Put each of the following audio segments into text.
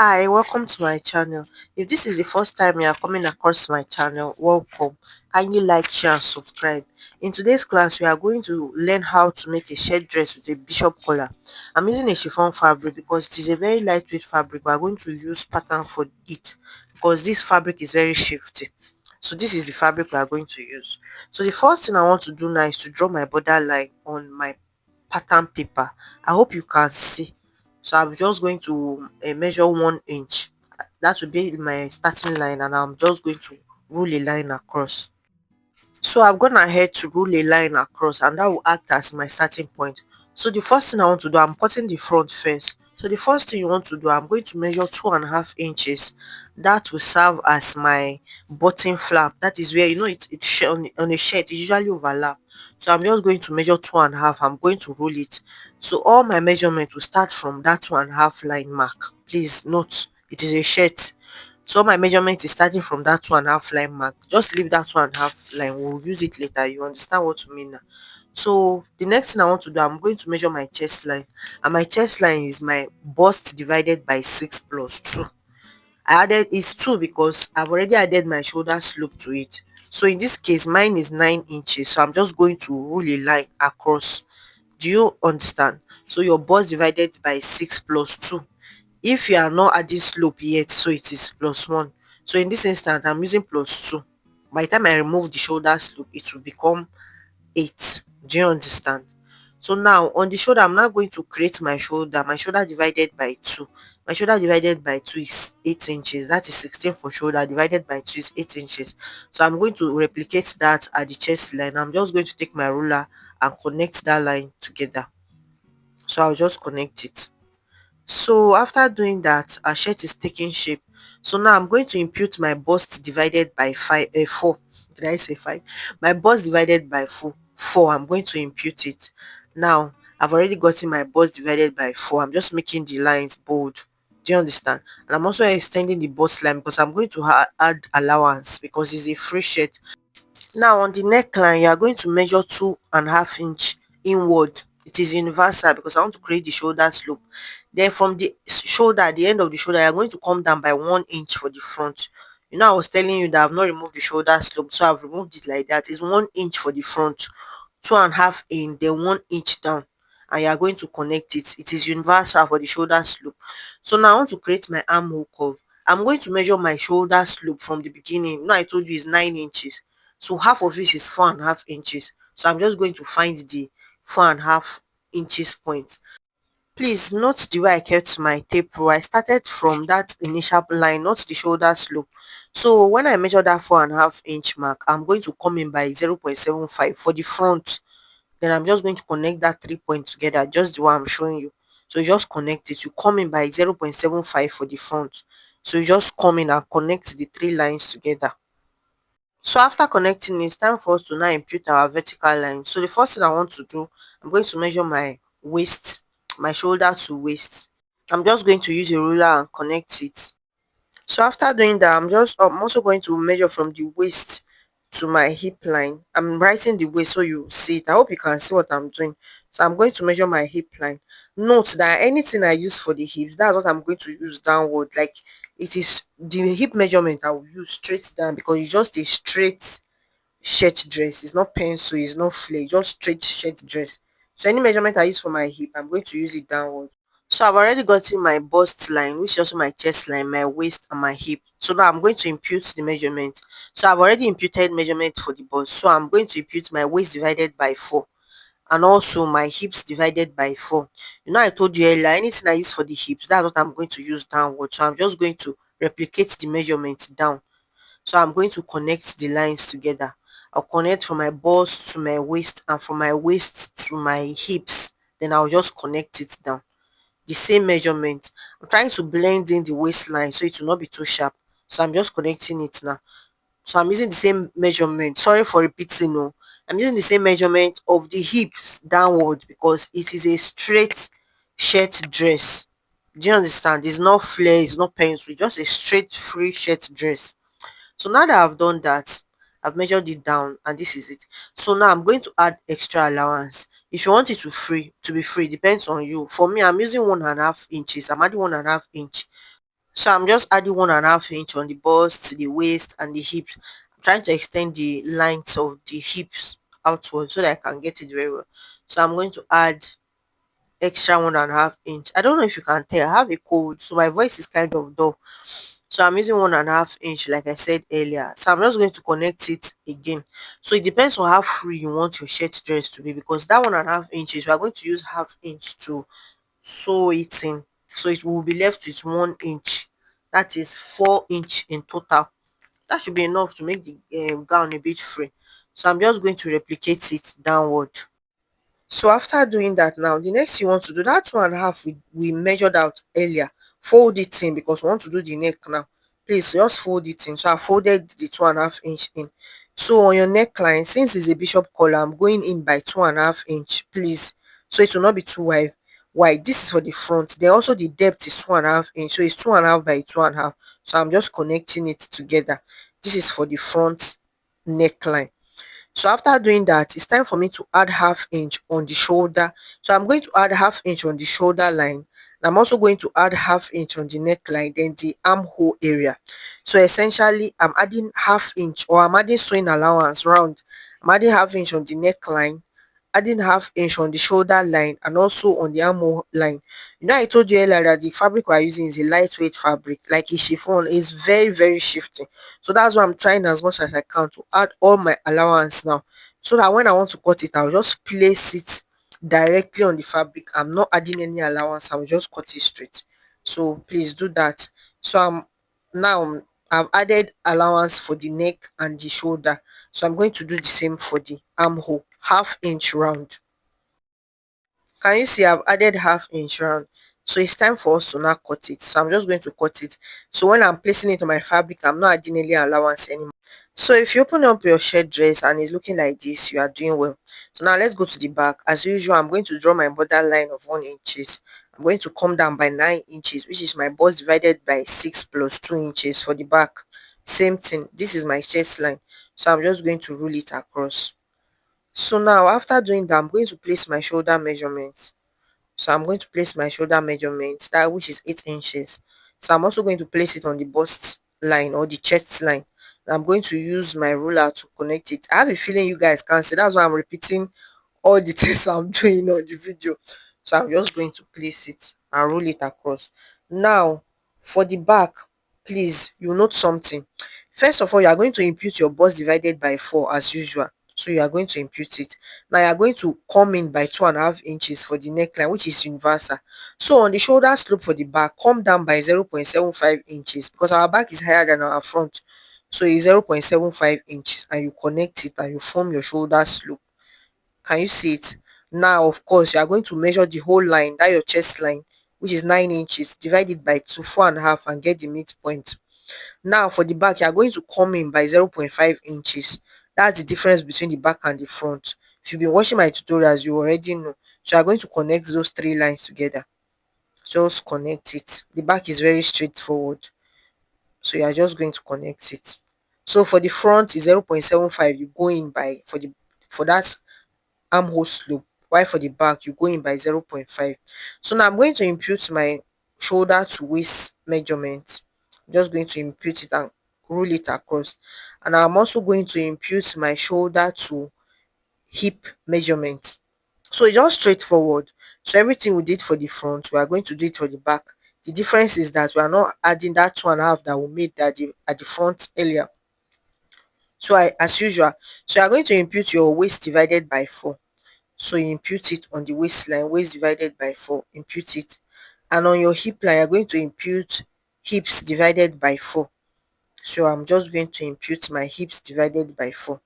Hi, welcome to my channel. If this is the first time you are coming across my channel, welcome. Kindly like, share, and subscribe. In today's class, we are going to learn how to make a shirt dress with a bishop collar. I'm using a chiffon fabric because it is a very lightweight fabric. We are going to use pattern for it because this fabric is very shifty. So this is the fabric we are going to use. So the first thing I want to do now is to draw my border line on my pattern paper. I hope you can see. So I'm just going to measure 1 inch. That will be my starting line, and I'm just going to rule a line across. So I've gone ahead to rule a line across, and that will act as my starting point. So the first thing I want to do, I'm cutting the front first. So the first thing you want to do, I'm going to measure 2.5 inches. That will serve as my button flap. That is where on a shirt it usually overlap. So I'm just going to measure 2.5. I'm going to roll it. So all my measurement will start from that 2.5 line mark. Please note it is a shirt. So my measurement is starting from that 2.5 line mark. Just leave that 2.5 line. We'll use it later. You understand what I mean now? So the next thing I want to do, I'm going to measure my chest line. And my chest line is my bust divided by 6 plus 2. I added is 2 because I've already added my shoulder slope to it. So in this case, mine is 9 inches. So I'm just going to rule a line across. Do you understand? So your bust divided by 6 plus 2. If you are not adding slope yet, so it is plus 1. So in this instance, I'm using plus 2. By the time I remove the shoulder slope, it will become 8. Do you understand? So now on the shoulder, I'm now going to create my shoulder. My shoulder divided by 2. My shoulder divided by 2 is 8 inches. That is 16 for shoulder. Divided by 2 is 8 inches. So I'm going to replicate that at the chest line. I'm just going to take my ruler and connect that line together. So I'll just connect it. So after doing that, our shirt is taking shape. So now I'm going to impute my bust divided by 4. Did I say 5? My bust divided by 4. I'm going to impute it. Now I've already gotten my bust divided by 4. I'm just making the lines bold. Do you understand? And I'm also extending the bust line because I'm going to add allowance because it's a free shirt. Now on the neckline, you are going to measure 2.5 inch inward. It is universal because I want to create the shoulder slope. Then from the shoulder, the end of the shoulder, you are going to come down by 1 inch for the front. I was telling you that I've not removed the shoulder slope, so I've removed it like that. It's 1 inch for the front, 2.5 in, then 1 inch down, and you are going to connect it. It is universal for the shoulder slope. So now I want to create my armhole curve. I'm going to measure my shoulder slope from the beginning. I told you it's 9 inches. So half of it is 4.5 inches. So I'm just going to find the 4.5 inches point. Please note the way I kept my tape rule. I started from that initial line, not the shoulder slope. So when I measure that 4.5 inch mark, I'm going to come in by 0.75 for the front. Then I'm just going to connect that 3 points together, just the way I'm showing you. So you just connect it. You come in by 0.75 for the front. So you just come in and connect the 3 lines together. So after connecting, it's time for us to now impute our vertical line. So the first thing I want to do, I'm going to measure my waist, my shoulder to waist. I'm just going to use a ruler and connect it. So after doing that, I'm also going to measure from the waist to my hip line. I'm writing the waist so you see it. I hope you can see what I'm doing. So I'm going to measure my hip line. Note that anything I use for the hips, that's what I'm going to use downward. Like it is the hip measurement I will use straight down because it's just a straight shirt dress. It's not pencil, it's not flare, just straight shirt dress. So any measurement I use for my hip, I'm going to use it downward. So I've already gotten my bust line, which is also my chest line, my waist and my hip. So now I'm going to impute the measurement. So I've already imputed measurement for the bust. So I'm going to impute my waist divided by 4 and also my hips divided by 4. I told you earlier, anything I use for the hips, that's what I'm going to use downward. So I'm just going to replicate the measurement down. So I'm going to connect the lines together. I'll connect from my bust to my waist and from my waist to my hips. Then I'll just connect it down. The same measurement. I'm trying to blend in the waistline so it will not be too sharp. So I'm just connecting it now. So I'm using the same measurement. Sorry for repeating. No, I'm using the same measurement of the hips downward because it is a straight shirt dress. Do you understand? It's not flare, it's not pencil, just a straight free shirt dress. So now that I've done that, I've measured it down and this is it. So now I'm going to add extra allowance. If you want it to be free, depends on you. For me, I'm using 1.5 inches. I'm adding 1.5 inch. So I'm just adding 1.5 inch on the bust to the waist and the hips. I'm trying to extend the length of the hips outward so that I can get it very well. So I'm going to add extra 1.5 inch. I don't know if you can tell, I have a cold, so my voice is kind of dull. So I'm using 1.5 inch, like I said earlier. So I'm just going to connect it again. So it depends on how free you want your shirt dress to be, because that 1.5 inches, we are going to use half inch to sew it in. So it will be left with 1 inch. That is 4 inch in total. That should be enough to make the gown a bit free. So I'm just going to replicate it downward. So after doing that, now the next you want to do, that 2.5 we measured out earlier, fold it in because we want to do the neck now. Please just fold it in. So I folded the 2.5 inch in. So on your neckline, since it's a bishop collar, I'm going in by 2.5 inch, please, so it will not be too wide. This is for the front. Then also the depth is 2.5 inch, so it's 2.5 by 2.5. So I'm just connecting it together. This is for the front neckline. So after doing that, it's time for me to add half inch on the shoulder. So I'm going to add half inch on the shoulder line. And I'm also going to add half inch on the neckline, then the armhole area. So essentially, I'm adding half inch, or I'm adding sewing allowance round. I'm adding half inch on the neckline, adding half inch on the shoulder line, and also on the armhole line. You know, I told you earlier that the fabric we're using is a lightweight fabric, like a chiffon. Is very, very shifting. So that's why I'm trying as much as I can to add all my allowance now, so that when I want to cut it, I'll just place it directly on the fabric. I'm not adding any allowance, I'll just cut it straight. So please do that. So I'm now I've added allowance for the neck and the shoulder. So I'm going to do the same for the armhole, half inch round. Can you see I've added half inch round? So it's time for us to now cut it. So I'm just going to cut it. So when I'm placing it on my fabric, I'm not adding any allowance anymore. So if you open up your shirt dress and it's looking like this, you are doing well. So now let's go to the back. As usual, I'm going to draw my border line of 1 inches. I'm going to come down by 9 inches, which is my bust divided by 6 plus 2 inches for the back. Same thing. This is my chest line. So I'm just going to rule it across. So now after doing that, I'm going to place my shoulder measurement. So I'm going to place my shoulder measurement, that which is 8 inches. So I'm also going to place it on the bust line or the chest line. And I'm going to use my ruler to connect it. I have a feeling you guys can't see. That's why I'm repeating all the things I'm doing on the video. So I'm just going to place it and roll it across. Now, for the back, please, you note something. First of all, you are going to impute your bust divided by 4 as usual. So you are going to impute it. Now you are going to come in by 2.5 inches for the neckline, which is universal. So on the shoulder slope for the back, come down by 0.75 inches because our back is higher than our front. So it's 0.75 inches, and you connect it and you form your shoulder slope. Can you see it? Now, of course, you are going to measure the whole line, that your chest line, which is 9 inches, divide it by 2, 4.5, and get the midpoint. Now, for the back, you are going to come in by 0.5 inches. That's the difference between the back and the front. If you've been watching my tutorials, you already know. So you are going to connect those three lines together. Just connect it. The back is very straightforward. So you are just going to connect it. So for the front is 0.75. You go in by for that armhole slope, while for the back you go in by 0.5. So now I'm going to impute my shoulder to waist measurement. I'm just going to impute it and roll it across. And I'm also going to impute my shoulder to hip measurement. So it's just straightforward. So everything we did for the front, we are going to do it for the back. The difference is that we are not adding that 2.5 that we made at the front earlier. So as usual, so you are going to impute your waist divided by 4. So you impute it on the waistline, waist divided by 4, impute it. And on your hip line, you're going to impute hips divided by 4. So I'm just going to impute my hips divided by 4.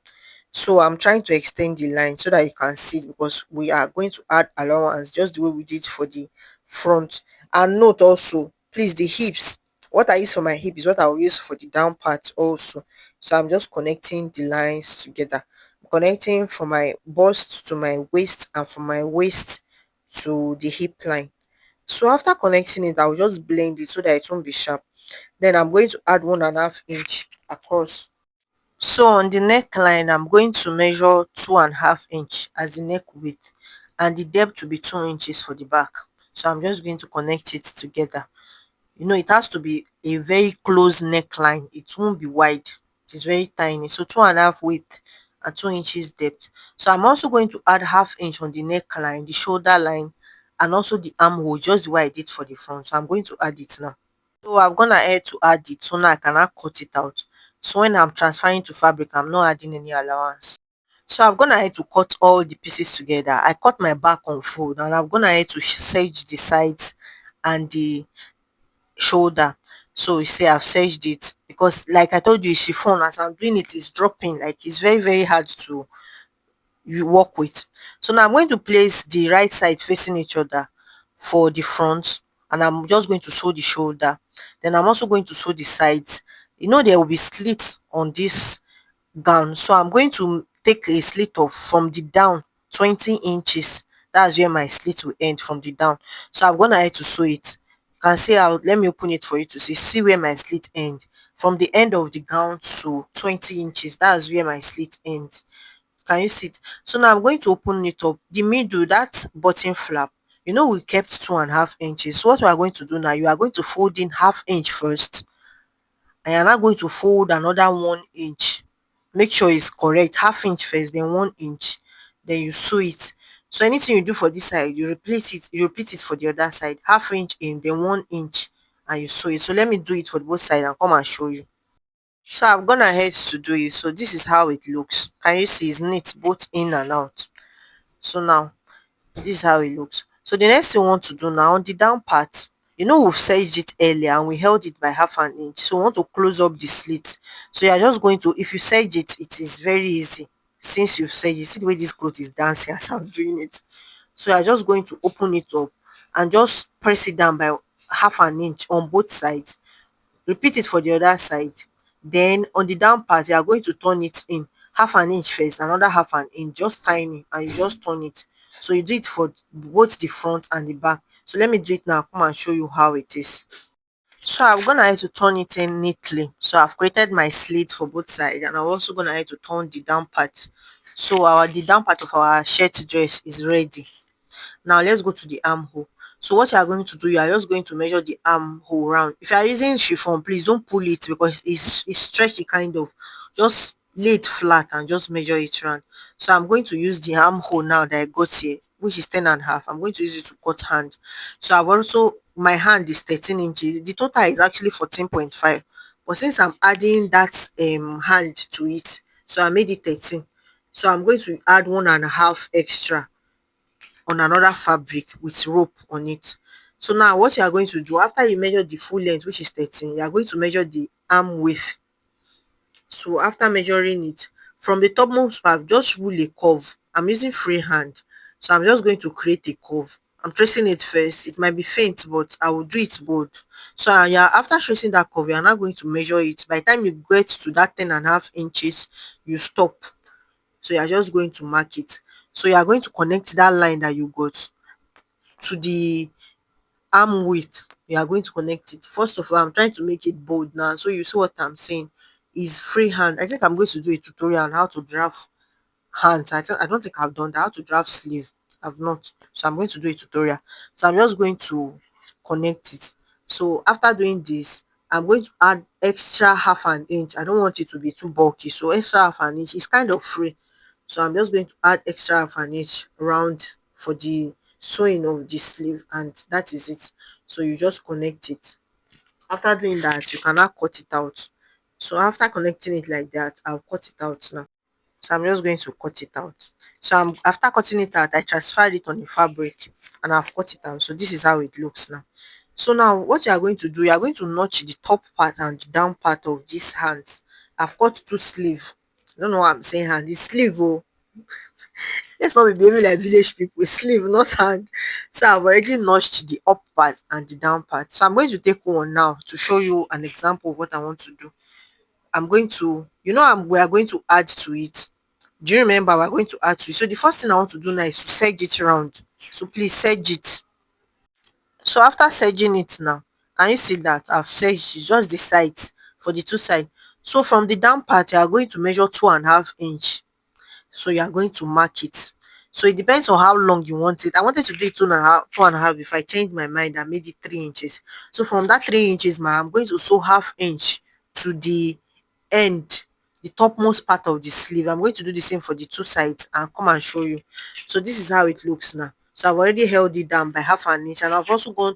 So I'm trying to extend the line so that you can see it, because we are going to add allowance just the way we did for the front. And note also, please, the hips, what I use for my hip is what I will use for the down part also. So I'm just connecting the lines together, connecting from my bust to my waist and from my waist to the hip line. So after connecting it, I'll just blend it so that it won't be sharp. Then I'm going to add 1.5 inch across. So on the neckline, I'm going to measure 2.5 inch as the neck width, and the depth will be 2 inches for the back. So I'm just going to connect it together. It has to be a very close neckline. It won't be wide. It is very tiny. So 2.5 width and 2 inches depth. So I'm also going to add half inch on the neckline, the shoulder line, and also the armhole, just the way I did for the front. So I'm going to add it now. So I've gone ahead to add it so now I can now cut it out. So when I'm transferring to fabric, I'm not adding any allowance. So I've gone ahead to cut all the pieces together. I cut my back on fold and I've gone ahead to serge the sides and the shoulder. So you see I've serged it because like I told you, it's chiffon. As I'm doing it, it's dropping. Like it's very, very hard to you work with. So now I'm going to place the right side facing each other for the front, and I'm just going to sew the shoulder. Then I'm also going to sew the sides. There will be slits on this gown, so I'm going to take a slit of from the down 20 inches. That's where my slit will end from the down. So I'm gonna ahead to sew it. You can see how, let me open it for you to see where my slit end from the end of the gown to 20 inches. That's where my slit ends. Can you see it? So now I'm going to open it up. The middle, that bottom flap, we kept 2.5 inches. So what we are going to do now, you are going to fold in half inch first, and you're now going to fold another 1 inch. Make sure it's correct. Half inch first, then 1 inch, then you sew it. So anything you do for this side, you repeat it for the other side. Half inch in, then 1 inch, and you sew it. So let me do it for both sides and come and show you. So I've gone ahead to do it. So this is how it looks. Can you see it's neat both in and out? So now this is how it looks. So the next thing we want to do now, on the down part, we've serged it earlier and we held it by half an inch. So we want to close up the slit. So you're just going to, if you serge it, it is very easy. Since you've serged it, see the way this cloth is dancing as I'm doing it. So you're just going to open it up and just press it down by half an inch on both sides. Repeat it for the other side. Then on the down part, you are going to turn it in half an inch first, another half an inch, just tiny, and you just turn it. So you do it for both the front and the back. So let me do it now. Come and show you how it is. So I'm gonna have to turn it in neatly. So I've created my slit for both sides, and I'm also gonna have to turn the down part. So the down part of our shirt dress is ready. Now let's go to the armhole. So what you are going to do, you are just going to measure the armhole round. If you are using chiffon, please don't pull it because it's stretchy kind of. Just lay it flat and just measure it round. So I'm going to use the armhole now that I got here, which is 10.5. I'm going to use it to cut hand. So my hand is 13 inches. The total is actually 14.5. But since I'm adding that hand to it, so I made it 13. So I'm going to add 1.5 extra on another fabric with rope on it. So now what you are going to do, after you measure the full length, which is 13, you are going to measure the arm width. So after measuring it from the topmost part, just rule a curve. I'm using freehand, so I'm just going to create a curve. I'm tracing it first. It might be faint, but I will do it bold. So yeah, after tracing that curve, you are now going to measure it. By the time you get to that 10.5 inches, you stop. So you are just going to mark it. So you are going to connect that line that you got to the arm width. You are going to connect it. First of all, I'm trying to make it bold now, so you see what I'm saying is freehand. I think I'm going to do a tutorial on how to draft hands. I don't think I've done that. How to draft sleeve, I've not. So I'm going to do a tutorial. So I'm just going to connect it. So after doing this, I'm going to add extra half an inch. I don't want it to be too bulky, so extra half an inch is kind of free. So I'm just going to add extra half an inch round for the sewing of the sleeve, and that is it. So you just connect it. After doing that, you can now cut it out. So after connecting it like that, I'll cut it out now. So I'm just going to cut it out. So after cutting it out, I transferred it on the fabric and I've cut it out. So this is how it looks now. So now what you are going to do, you are going to notch the top part and the down part of these hands. I've cut two sleeve. I don't know why I'm saying hand. It's sleeve. Oh, let's not be behaving like village people. Sleeve, not hand. So I've already notched the up part and the down part. So I'm going to take one now to show you an example of what I want to do. I'm going to, we are going to add to it. Do you remember we're going to add to it? So the first thing I want to do now is to serge it round. So please serge it. So after serging it now, can you see that I've serged just the sides for the two sides? So from the down part, you are going to measure 2.5 inch. So you are going to mark it. So it depends on how long you want it. I wanted to do it 2.5 if I changed my mind and made it 3 inches. So from that 3 inches, I'm going to sew half inch to the end, the topmost part of the sleeve. I'm going to do the same for the two sides and come and show you. So this is how it looks now. So I've already held it down by half an inch, and I've also gone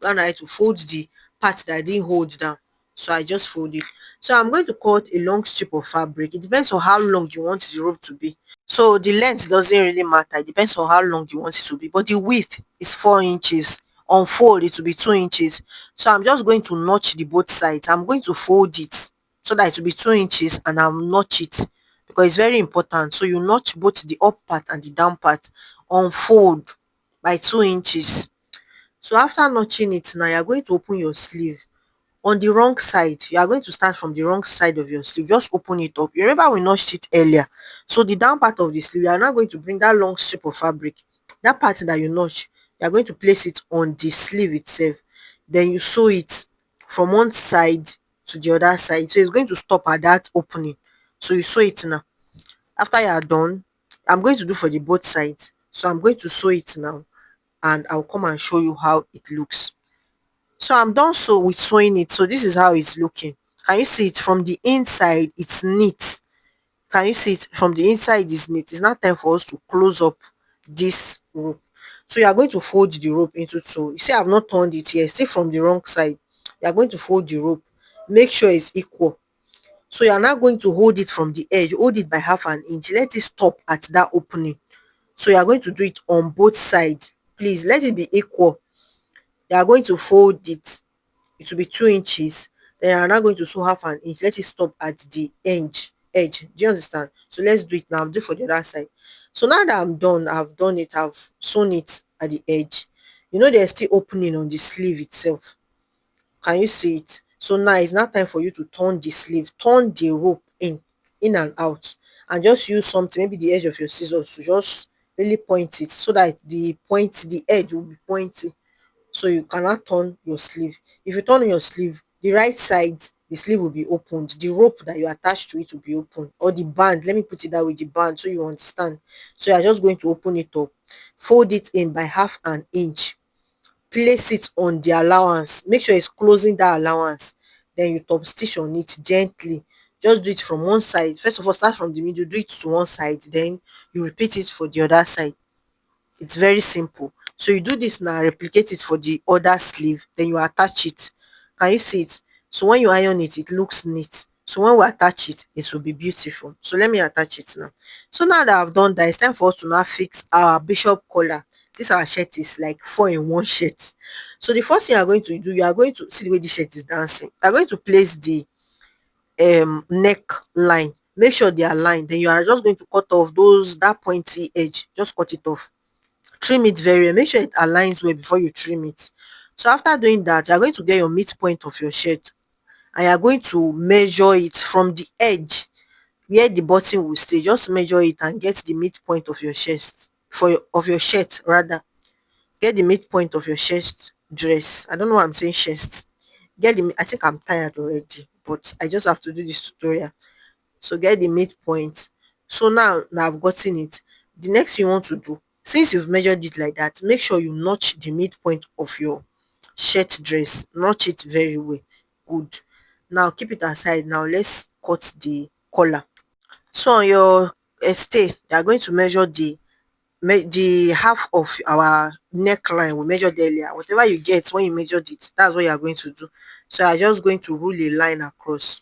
ahead to fold the part that I didn't hold down. So I just fold it. So I'm going to cut a long strip of fabric. It depends on how long you want the rope to be. So the length doesn't really matter. It depends on how long you want it to be. But the width is 4 inches. On fold, it will be 2 inches. So I'm just going to notch the both sides. I'm going to fold it so that it will be 2 inches, and I'll notch it because it's very important. So you notch both the up part and the down part. Unfold by 2 inches. So after notching it, now you're going to open your sleeve on the wrong side. You are going to start from the wrong side of your sleeve. Just open it up. You remember we notched it earlier. So the down part of the sleeve, you are now going to bring that long strip of fabric, that part that you notch, you are going to place it on the sleeve itself. Then you sew it from one side to the other side. So it's going to stop at that opening. So you sew it now. After you are done, I'm going to do for the both sides. So I'm going to sew it now, and I'll come and show you how it looks. So I'm done so with sewing it. So this is how it's looking. Can you see it from the inside? It's neat. Can you see it from the inside? Is neat. It's now time for us to close up this rope. So you are going to fold the rope into two. You see, I've not turned it here. Still from the wrong side. You are going to fold the rope. Make sure it's equal. So you are now going to hold it from the edge. Hold it by half an inch. Let it stop at that opening. So you are going to do it on both sides. Please let it be equal. You are going to fold it. It will be 2 inches. Then I'm now going to sew half an inch. Let it stop at the edge. Do you understand? So let's do it now. I'll do for the other side. So now that I'm done, I've done it, I've sewn it at the edge. You know there's still opening on the sleeve itself. Can you see it? So now it's now time for you to turn the sleeve, turn the rope in and out, and just use something, maybe the edge of your scissors, to just really point it so that the edge will be pointy. So you cannot turn your sleeve. If you turn your sleeve, the right side, the sleeve will be opened. The rope that you attach to it will be open, or the band. Let me put it that way, the band, so you understand. So you're just going to open it up, fold it in by half an inch, place it on the allowance. Make sure it's closing that allowance. Then you top stitch on it gently. Just do it from one side. First of all, start from the middle, do it to one side, then you repeat it for the other side. It's very simple. So you do this now, replicate it for the other sleeve, then you attach it. Can you see it? So when you iron it, it looks neat. So when we attach it, it will be beautiful. So let me attach it now. So now that I've done that, it's time for us to now fix our bishop collar. This our shirt is like 4 in 1 shirt. So the first thing you are going to do, you are going to see the way this shirt is dancing. You are going to place the neck line. Make sure they are lined. Then you are just going to cut off that pointy edge. Just cut it off. Trim it very well. Make sure it aligns well before you trim it. So after doing that, you are going to get your midpoint of your shirt, and you are going to measure it from the edge where the button will stay. Just measure it and get the midpoint of your chest of your shirt rather. Get the midpoint of your chest dress. I don't know why I'm saying chest. I think I'm tired already, but I just have to do this tutorial. So get the midpoint. So now I've gotten it. The next thing you want to do, since you've measured it like that, make sure you notch the midpoint of your shirt dress. Notch it very well. Good. Now keep it aside. Now let's cut the collar. So on your stay, you are going to measure the half of our neckline we measured earlier. Whatever you get when you measured it, that's what you are going to do. So I'm just going to rule a line across.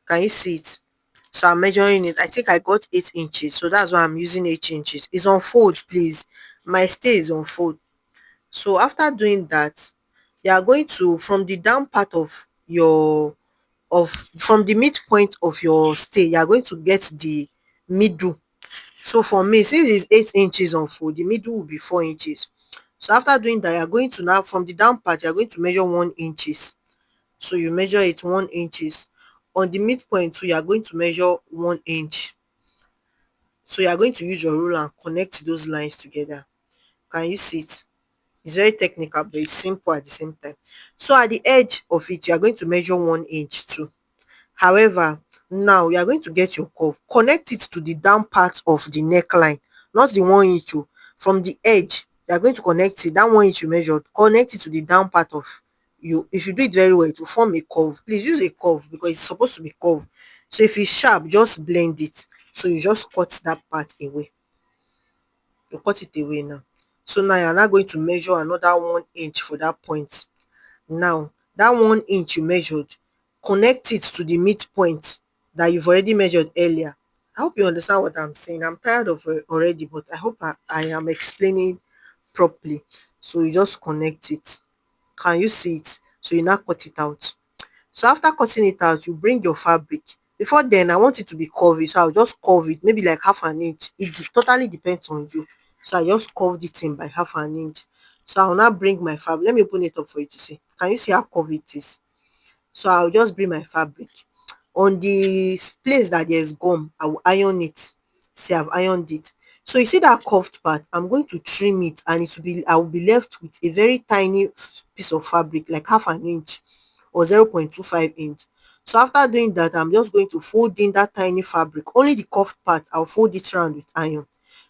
Can you see it? So I'm measuring it. I think I got 8 inches. So that's why I'm using 8 inches. It's on fold, please. My stay is on fold. So after doing that, you are going to, from the down part of from the midpoint of your stay, you are going to get the middle. So for me, since it's 8 inches on fold, the middle will be 4 inches. So after doing that, you are going to now, from the down part, you are going to measure 1 inches. So you measure it 1 inches. On the midpoint too, you are going to measure 1 inch. So you are going to use your ruler and connect those lines together. Can you see it? It's very technical, but it's simple at the same time. So at the edge of it, you are going to measure 1 inch too. However, now you are going to get your curve. Connect it to the down part of the neckline, not the 1 inch oh. From the edge you are going to connect it, that 1 inch you measured, connect it to the down part of you. If you do it very well, it will form a curve. Please use a curve because it's supposed to be curved. So if it's sharp, just blend it. So you just cut that part away. You cut it away now. So now you're now going to measure another 1 inch for that point. Now that 1 inch you measured, connect it to the midpoint that you've already measured earlier. I hope you understand what I'm saying. I'm tired of it already, but I hope I am explaining properly. So you just connect it. Can you see it? So you now cut it out. So after cutting it out, you bring your fabric. Before then, I want it to be curvy, so I'll just curve it, maybe like half an inch. It totally depends on you. So I just curved it in by half an inch. So I'll now bring my fabric. Let me open it up for you to see. Can you see how curvy it is? So I'll just bring my fabric. On the place that there's gum, I will iron it. See, I've ironed it. So you see that curved part, I'm going to trim it, and it will be I will be left with a very tiny piece of fabric, like half an inch or 0.25 inch. So after doing that, I'm just going to fold in that tiny fabric. Only the curved part, I'll fold it around with iron.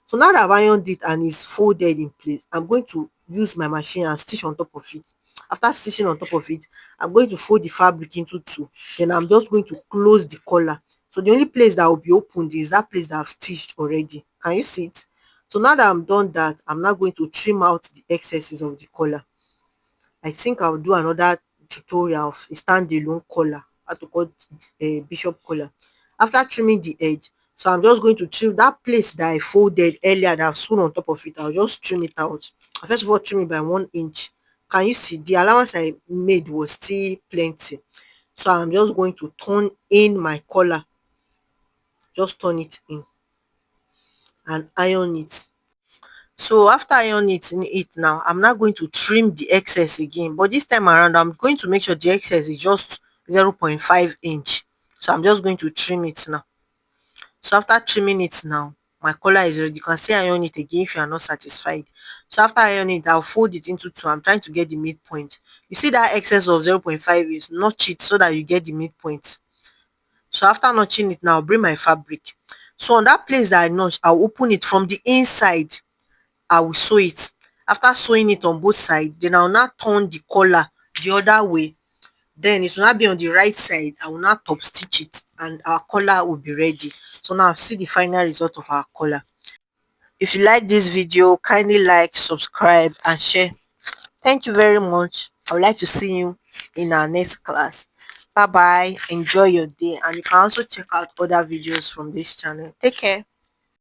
So now that I've ironed it and it's folded in place, I'm going to use my machine and stitch on top of it. After stitching on top of it, I'm going to fold the fabric into two. Then I'm just going to close the collar. So the only place that will be opened is that place that I've stitched already. Can you see it? So now that I'm done that, I'm now going to trim out the excesses of the collar. I think I'll do another tutorial of a standalone collar, how to cut a bishop collar. After trimming the edge, so I'm just going to trim that place that I folded earlier that I've sewn on top of it. I'll just trim it out. I first of all trim it by 1 inch. Can you see the allowance I made was still plenty? So I'm just going to turn in my collar, just turn it in and iron it. So after ironing it now, I'm now going to trim the excess again, but this time around I'm going to make sure the excess is just 0.5 inch. So I'm just going to trim it now. So after trimming it now, my collar is ready. You can still iron it again if you are not satisfied. So after ironing it, I'll fold it into two. I'm trying to get the midpoint. You see that excess of 0.5 is notch it so that you get the midpoint. So after notching it now, I'll bring my fabric. So on that place that I notched, I'll open it from the inside. I will sew it. After sewing it on both sides, then I will now turn the collar the other way. Then it will not be on the right side. I will now top stitch it and our collar will be ready. So now see the final result of our collar. If you like this video, kindly like, subscribe and share. Thank you very much. I would like to see you in our next class. Bye bye. Enjoy your day, and you can also check out other videos from this channel. Take care.